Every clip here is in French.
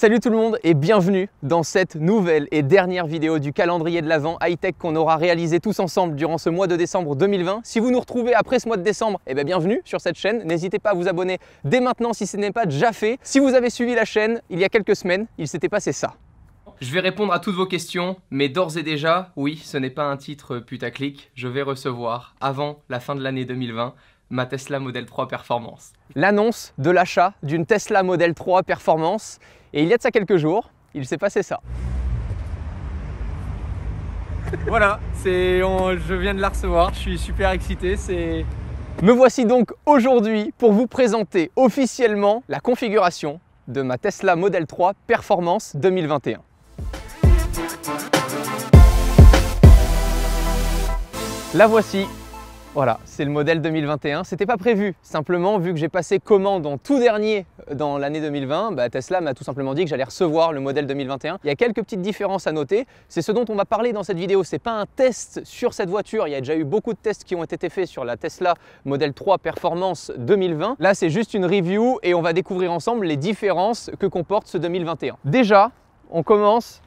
Salut tout le monde et bienvenue dans cette nouvelle et dernière vidéo du calendrier de l'Avent high-tech qu'on aura réalisé tous ensemble durant ce mois de décembre 2020. Si vous nous retrouvez après ce mois de décembre, bienvenue sur cette chaîne. N'hésitez pas à vous abonner dès maintenant si ce n'est pas déjà fait. Si vous avez suivi la chaîne il y a quelques semaines, il s'était passé ça. Je vais répondre à toutes vos questions, mais d'ores et déjà, oui, ce n'est pas un titre putaclic. Je vais recevoir, avant la fin de l'année 2020, ma Tesla Model 3 Performance. L'annonce de l'achat d'une Tesla Model 3 Performance. Et il y a de ça quelques jours, il s'est passé ça. Voilà, je viens de la recevoir, je suis super excité. Me voici donc aujourd'hui pour vous présenter officiellement la configuration de ma Tesla Model 3 Performance 2021. La voici. Voilà, c'est le modèle 2021. C'était pas prévu, simplement vu que j'ai passé commande en tout dernier dans l'année 2020, Tesla m'a tout simplement dit que j'allais recevoir le modèle 2021. Il y a quelques petites différences à noter, c'est ce dont on va parler dans cette vidéo. C'est pas un test sur cette voiture, il y a déjà eu beaucoup de tests qui ont été faits sur la Tesla Model 3 Performance 2020. Là, c'est juste une review et on va découvrir ensemble les différences que comporte ce 2021. Déjà, on commence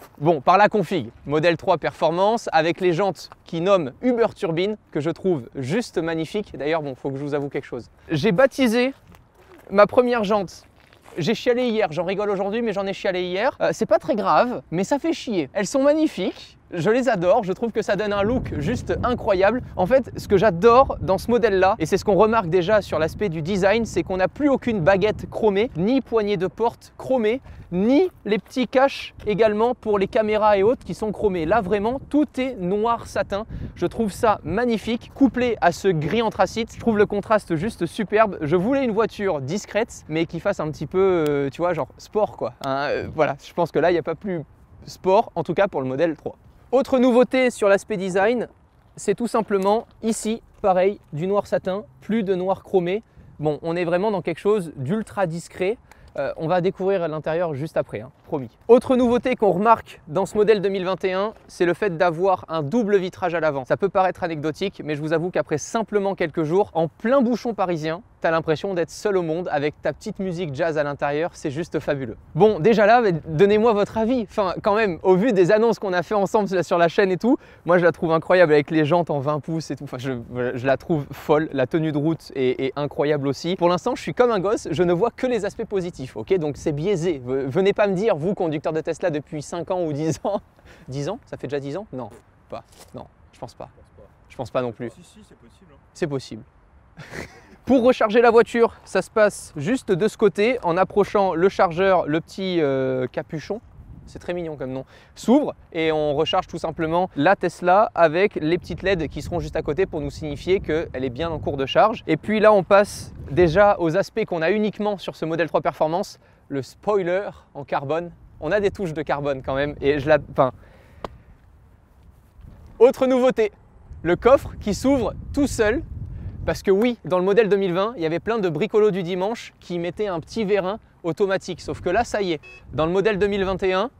par la config. Model 3 Performance avec les jantes qui nomment Uber Turbine, que je trouve juste magnifique. D'ailleurs, faut que je vous avoue quelque chose. J'ai baptisé ma première jante. J'ai chialé hier, j'en rigole aujourd'hui, mais j'en ai chialé hier. C'est pas très grave, mais ça fait chier. Elles sont magnifiques. Je les adore, je trouve que ça donne un look juste incroyable. En fait, ce que j'adore dans ce modèle-là, et c'est ce qu'on remarque déjà sur l'aspect du design, c'est qu'on n'a plus aucune baguette chromée, ni poignée de porte chromée, ni les petits caches également pour les caméras et autres qui sont chromés. Là, vraiment, tout est noir satin. Je trouve ça magnifique, couplé à ce gris anthracite. Je trouve le contraste juste superbe. Je voulais une voiture discrète, mais qui fasse un petit peu, tu vois, genre sport, quoi. Voilà, je pense que là, il n'y a pas plus sport, en tout cas pour le modèle 3. Autre nouveauté sur l'aspect design, c'est tout simplement ici, pareil, du noir satin, plus de noir chromé. Bon, on est vraiment dans quelque chose d'ultra discret. On va découvrir l'intérieur juste après, promis. Autre nouveauté qu'on remarque dans ce modèle 2021, c'est le fait d'avoir un double vitrage à l'avant. Ça peut paraître anecdotique, mais je vous avoue qu'après simplement quelques jours, en plein bouchon parisien, tu as l'impression d'être seul au monde avec ta petite musique jazz à l'intérieur, c'est juste fabuleux. Bon, déjà là, donnez-moi votre avis. Enfin, quand même, au vu des annonces qu'on a fait ensemble sur la chaîne et tout, moi je la trouve incroyable avec les jantes en 20 pouces et tout. Enfin, je la trouve folle. La tenue de route est incroyable aussi. Pour l'instant, je suis comme un gosse, je ne vois que les aspects positifs, ok? Donc c'est biaisé. Venez pas me dire, vous, conducteur de Tesla depuis 5 ans ou 10 ans. 10 ans? Ça fait déjà 10 ans? Non, pas. Non, je pense pas. Je pense pas non plus. Si, c'est possible. C'est possible. Pour recharger la voiture, ça se passe juste de ce côté en approchant le chargeur, le petit capuchon, c'est très mignon comme nom, s'ouvre et on recharge tout simplement la Tesla avec les petites LED qui seront juste à côté pour nous signifier qu'elle est bien en cours de charge. Et puis là, on passe déjà aux aspects qu'on a uniquement sur ce modèle 3 Performance, le spoiler en carbone. On a des touches de carbone quand même et Autre nouveauté, le coffre qui s'ouvre tout seul. Parce que oui, dans le modèle 2020, il y avait plein de bricolos du dimanche qui mettaient un petit vérin automatique. Sauf que là, ça y est, dans le modèle 2021,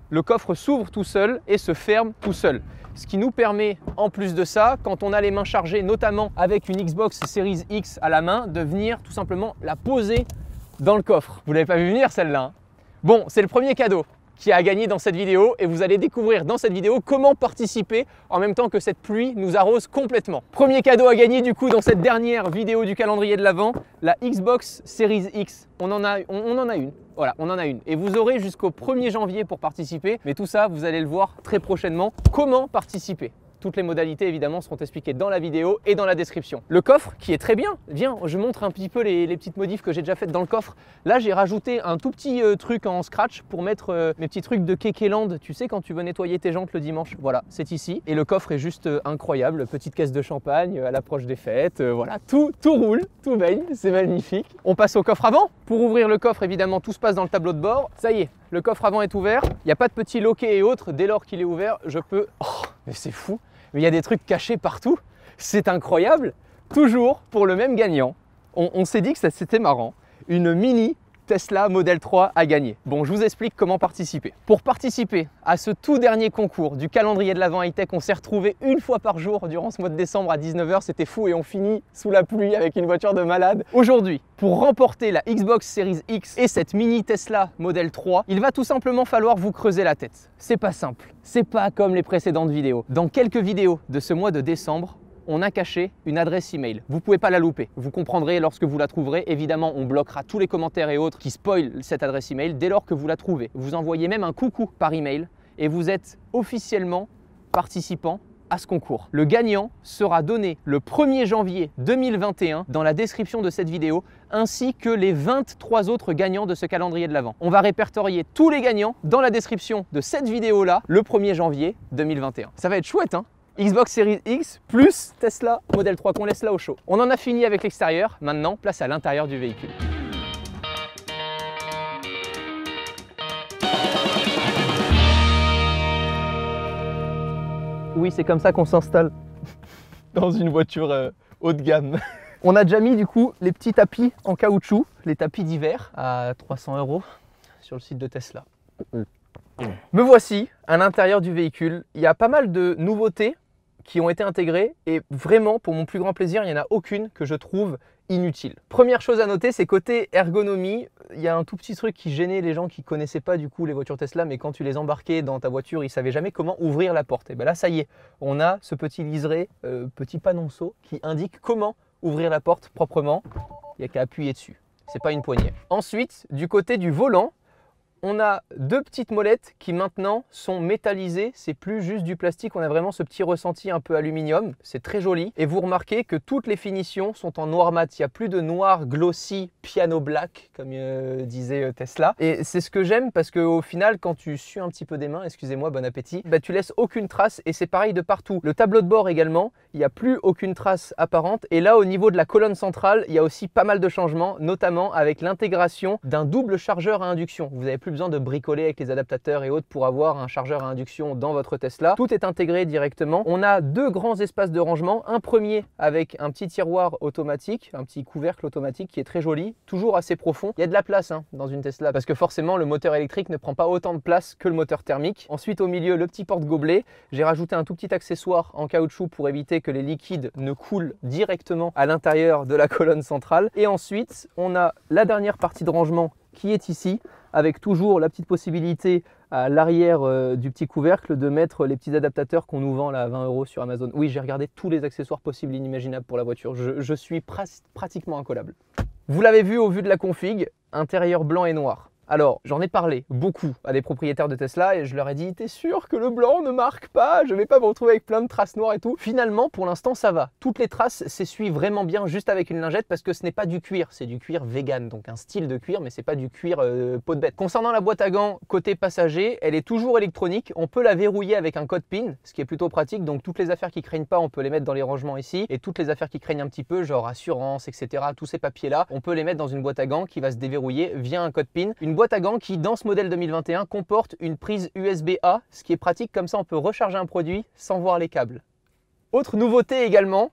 le coffre s'ouvre tout seul et se ferme tout seul. Ce qui nous permet, en plus de ça, quand on a les mains chargées, notamment avec une Xbox Series X à la main, de venir tout simplement la poser dans le coffre. Vous ne l'avez pas vu venir celle-là, Bon, c'est le premier cadeau qui a à gagner dans cette vidéo et vous allez découvrir dans cette vidéo comment participer en même temps que cette pluie nous arrose complètement. Premier cadeau à gagner du coup dans cette dernière vidéo du calendrier de l'Avent, la Xbox Series X. On en a une. Voilà, on en a une. Et vous aurez jusqu'au 1er janvier pour participer. Mais tout ça, vous allez le voir très prochainement. Comment participer ? Toutes les modalités évidemment seront expliquées dans la vidéo et dans la description. Le coffre qui est très bien, viens, je montre un petit peu les petites modifs que j'ai déjà faites dans le coffre. Là j'ai rajouté un tout petit truc en scratch pour mettre mes petits trucs de Kekeland, tu sais quand tu veux nettoyer tes jantes le dimanche. Voilà, c'est ici. Et le coffre est juste incroyable, petite caisse de champagne à l'approche des fêtes, voilà, tout roule, tout baigne, c'est magnifique. On passe au coffre avant. Pour ouvrir le coffre évidemment tout se passe dans le tableau de bord. Ça y est, le coffre avant est ouvert, il n'y a pas de petit loquet et autres, dès lors qu'il est ouvert, je peux... Oh, mais c'est fou! Mais il y a des trucs cachés partout, c'est incroyable. Toujours pour le même gagnant, on s'est dit que c'était marrant, une mini Tesla Model 3 à gagner. Bon, je vous explique comment participer. Pour participer à ce tout dernier concours du calendrier de l'Avent high-tech, on s'est retrouvé une fois par jour durant ce mois de décembre à 19 h. C'était fou et on finit sous la pluie avec une voiture de malade. Aujourd'hui, pour remporter la Xbox Series X et cette mini Tesla Model 3, il va tout simplement falloir vous creuser la tête. C'est pas simple, c'est pas comme les précédentes vidéos. Dans quelques vidéos de ce mois de décembre, on a caché une adresse email. Vous ne pouvez pas la louper. Vous comprendrez lorsque vous la trouverez. Évidemment, on bloquera tous les commentaires et autres qui spoilent cette adresse email dès lors que vous la trouvez. Vous envoyez même un coucou par email et vous êtes officiellement participant à ce concours. Le gagnant sera donné le 1er janvier 2021 dans la description de cette vidéo, ainsi que les 23 autres gagnants de ce calendrier de l'Avent. On va répertorier tous les gagnants dans la description de cette vidéo-là le 1er janvier 2021. Ça va être chouette, hein? Xbox Series X plus Tesla Model 3 qu'on laisse là au chaud. On en a fini avec l'extérieur, maintenant place à l'intérieur du véhicule. Oui, c'est comme ça qu'on s'installe dans une voiture haut de gamme. On a déjà mis du coup les petits tapis en caoutchouc, les tapis d'hiver à 300 € sur le site de Tesla. Me voici à l'intérieur du véhicule. Il y a pas mal de nouveautés qui ont été intégrées et vraiment pour mon plus grand plaisir, il n'y en a aucune que je trouve inutile. Première chose à noter, c'est côté ergonomie, il y a un tout petit truc qui gênait les gens qui connaissaient pas du coup les voitures Tesla, mais quand tu les embarquais dans ta voiture, ils savaient jamais comment ouvrir la porte. Et bien là, ça y est, on a ce petit liseré, petit panonceau qui indique comment ouvrir la porte proprement. Il n'y a qu'à appuyer dessus, c'est pas une poignée. Ensuite, du côté du volant, on a deux petites molettes qui maintenant sont métallisées, c'est plus juste du plastique, on a vraiment ce petit ressenti un peu aluminium, c'est très joli. Et vous remarquez que toutes les finitions sont en noir mat, il n'y a plus de noir glossy piano black comme disait Tesla. Et c'est ce que j'aime parce qu'au final quand tu sues un petit peu des mains, excusez-moi, bon appétit, bah, tu laisses aucune trace et c'est pareil de partout. Le tableau de bord également, il n'y a plus aucune trace apparente. Et là au niveau de la colonne centrale, il y a aussi pas mal de changements, notamment avec l'intégration d'un double chargeur à induction. Vous avez plus besoin de bricoler avec les adaptateurs et autres pour avoir un chargeur à induction dans votre Tesla. Tout est intégré directement. On a deux grands espaces de rangement. Un premier avec un petit tiroir automatique, un petit couvercle automatique qui est très joli, toujours assez profond. Il y a de la place dans une Tesla parce que forcément le moteur électrique ne prend pas autant de place que le moteur thermique. Ensuite au milieu le petit porte-gobelet. J'ai rajouté un tout petit accessoire en caoutchouc pour éviter que les liquides ne coulent directement à l'intérieur de la colonne centrale. Et ensuite on a la dernière partie de rangement qui est ici, avec toujours la petite possibilité à l'arrière du petit couvercle de mettre les petits adaptateurs qu'on nous vend là, à 20 € sur Amazon. Oui, j'ai regardé tous les accessoires possibles et inimaginables pour la voiture. Je suis pratiquement incollable. Vous l'avez vu au vu de la config, intérieur blanc et noir. Alors, j'en ai parlé beaucoup à des propriétaires de Tesla et je leur ai dit « T'es sûr que le blanc ne marque pas? Je vais pas me retrouver avec plein de traces noires et tout. » Finalement, pour l'instant, ça va. Toutes les traces s'essuient vraiment bien juste avec une lingette parce que ce n'est pas du cuir, c'est du cuir vegan, donc un style de cuir, mais c'est pas du cuir peau de bête. Concernant la boîte à gants, côté passager, elle est toujours électronique. On peut la verrouiller avec un code PIN, ce qui est plutôt pratique. Donc, toutes les affaires qui craignent pas, on peut les mettre dans les rangements ici. Et toutes les affaires qui craignent un petit peu, genre assurance, etc., tous ces papiers-là, on peut les mettre dans une boîte à gants qui va se déverrouiller via un code PIN. Une boîte à gants qui, dans ce modèle 2021, comporte une prise USB-A, ce qui est pratique, comme ça on peut recharger un produit sans voir les câbles. Autre nouveauté également,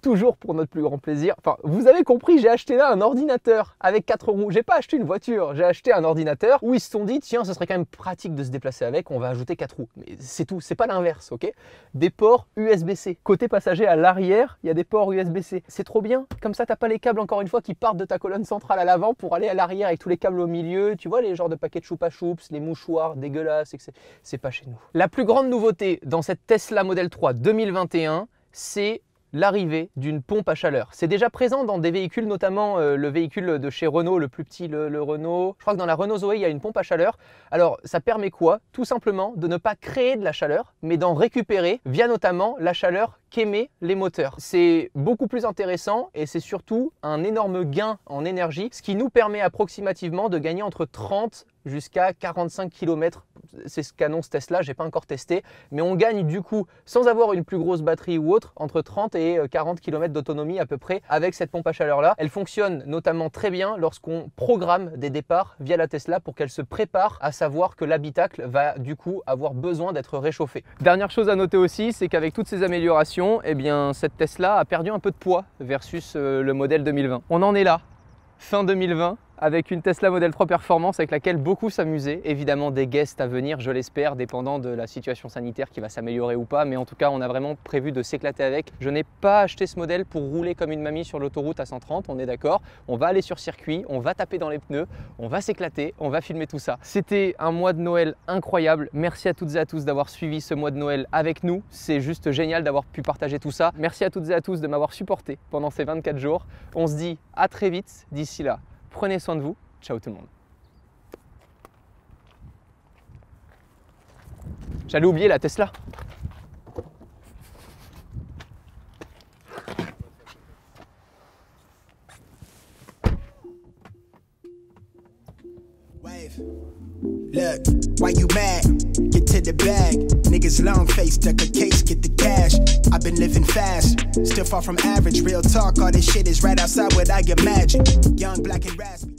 toujours pour notre plus grand plaisir, enfin vous avez compris, j'ai acheté là un ordinateur avec 4 roues, j'ai pas acheté une voiture, j'ai acheté un ordinateur où ils se sont dit tiens ce serait quand même pratique de se déplacer avec, on va ajouter 4 roues, mais c'est tout, c'est pas l'inverse, ok. Des ports USB-C, côté passager à l'arrière il y a des ports USB-C, c'est trop bien, comme ça t'as pas les câbles encore une fois qui partent de ta colonne centrale à l'avant pour aller à l'arrière avec tous les câbles au milieu, tu vois les genres de paquets de choupa choups, les mouchoirs dégueulasses, c'est pas chez nous. La plus grande nouveauté dans cette Tesla Model 3 2021, c'est l'arrivée d'une pompe à chaleur. C'est déjà présent dans des véhicules, notamment le véhicule de chez Renault, le plus petit, le Renault. Je crois que dans la Renault Zoé, il y a une pompe à chaleur. Alors, ça permet quoi? Tout simplement de ne pas créer de la chaleur, mais d'en récupérer via notamment la chaleur qu'émet les moteurs. C'est beaucoup plus intéressant et c'est surtout un énorme gain en énergie, ce qui nous permet approximativement de gagner entre 30 jusqu'à 45 km. C'est ce qu'annonce Tesla, j'ai pas encore testé, mais on gagne du coup, sans avoir une plus grosse batterie ou autre, entre 30 et 40 km d'autonomie à peu près avec cette pompe à chaleur là. Elle fonctionne notamment très bien lorsqu'on programme des départs via la Tesla pour qu'elle se prépare à savoir que l'habitacle va du coup avoir besoin d'être réchauffé. Dernière chose à noter aussi, c'est qu'avec toutes ces améliorations, eh bien, cette Tesla a perdu un peu de poids versus le modèle 2020. On en est là, fin 2020. avec une Tesla Model 3 Performance avec laquelle beaucoup s'amusaient. Évidemment des guests à venir, je l'espère, dépendant de la situation sanitaire qui va s'améliorer ou pas. Mais en tout cas, on a vraiment prévu de s'éclater avec. Je n'ai pas acheté ce modèle pour rouler comme une mamie sur l'autoroute à 130, on est d'accord. On va aller sur circuit, on va taper dans les pneus, on va s'éclater, on va filmer tout ça. C'était un mois de Noël incroyable. Merci à toutes et à tous d'avoir suivi ce mois de Noël avec nous. C'est juste génial d'avoir pu partager tout ça. Merci à toutes et à tous de m'avoir supporté pendant ces 24 jours. On se dit à très vite. D'ici là, prenez soin de vous. Ciao tout le monde. J'allais oublier la Tesla. Look, why you mad? Get to the bag. Niggas long face, duck a case, get the cash. I've been living fast, still far from average. Real talk, all this shit is right outside what I imagine. Young, black and raspy.